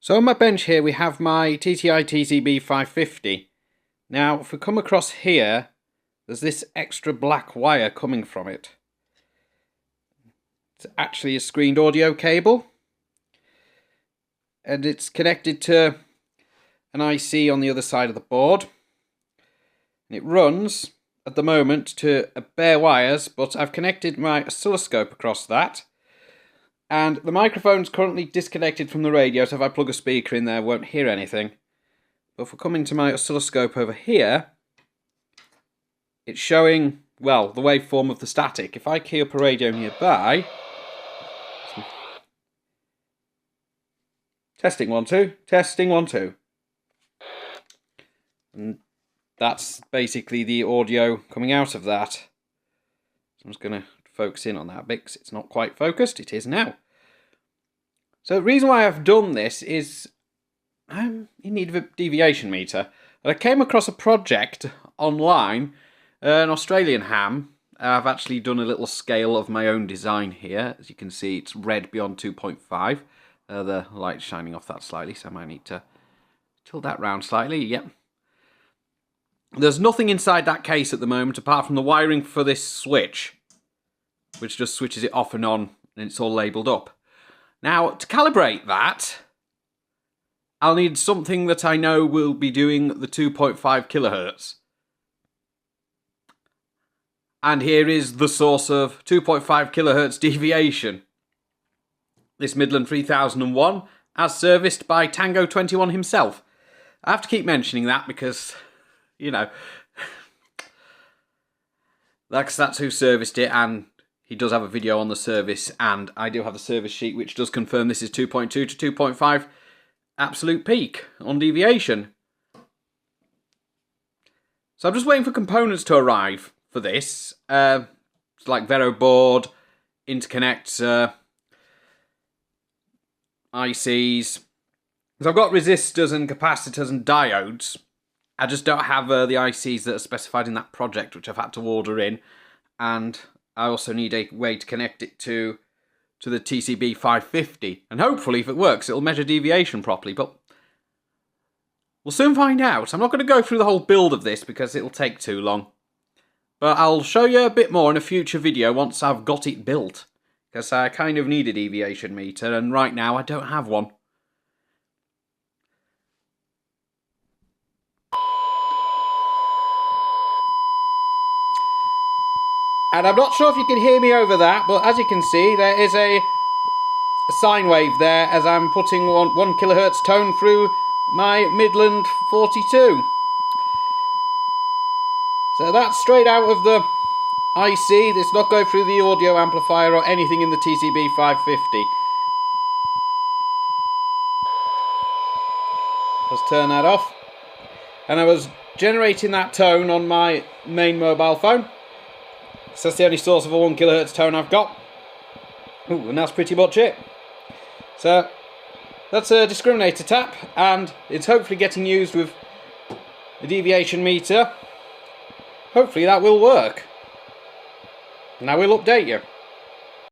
So on my bench here we have my TTI TCB550. Now if we come across here, there's this extra black wire coming from it. It's actually a screened audio cable, and it's connected to an IC on the other side of the board. And it runs at the moment to bare wires, but I've connected my oscilloscope across that. And the microphone's currently disconnected from the radio, so if I plug a speaker in there, I won't hear anything. But if we come into my oscilloscope over here, it's showing, well, the waveform of the static. If I key up a radio nearby... Testing 1 2, testing 1 2. And that's basically the audio coming out of that. So I'm just going to focus in on that bit because it's not quite focused. It is now. So the reason why I've done this is I'm in need of a deviation meter. And I came across a project online, an Australian ham. I've actually done a little scale of my own design here. As you can see, it's red beyond 2.5. The light's shining off that slightly, so I might need to tilt that round slightly. Yep. There's nothing inside that case at the moment apart from the wiring for this switch, which just switches it off and on, and it's all labelled up. Now, to calibrate that, I'll need something that I know will be doing the 2.5 kilohertz. And here is the source of 2.5 kilohertz deviation. This Midland 3001, as serviced by Tango 21 himself. I have to keep mentioning that because, you know, that's who serviced it, and he does have a video on the service, and I do have the service sheet which does confirm this is 2.2 to 2.5 absolute peak on deviation. So I'm just waiting for components to arrive for this. It's like Vero board, interconnect ICs. So I've got resistors and capacitors and diodes. I just don't have the ICs that are specified in that project, which I've had to order in, and I also need a way to connect it to the TCB550, and hopefully if it works it'll measure deviation properly, but we'll soon find out. I'm not going to go through the whole build of this because it'll take too long, but I'll show you a bit more in a future video once I've got it built, because I kind of need a deviation meter, and right now I don't have one. And I'm not sure if you can hear me over that, but as you can see, there is a sine wave there as I'm putting 1 kilohertz tone through my Midland 42. So that's straight out of the IC. It's not going through the audio amplifier or anything in the TCB550. Let's turn that off. And I was generating that tone on my main mobile phone. So that's the only source of a 1 kilohertz tone I've got. Ooh, and that's pretty much it. So that's a discriminator tap, and it's hopefully getting used with the deviation meter. Hopefully that will work. And I will update you.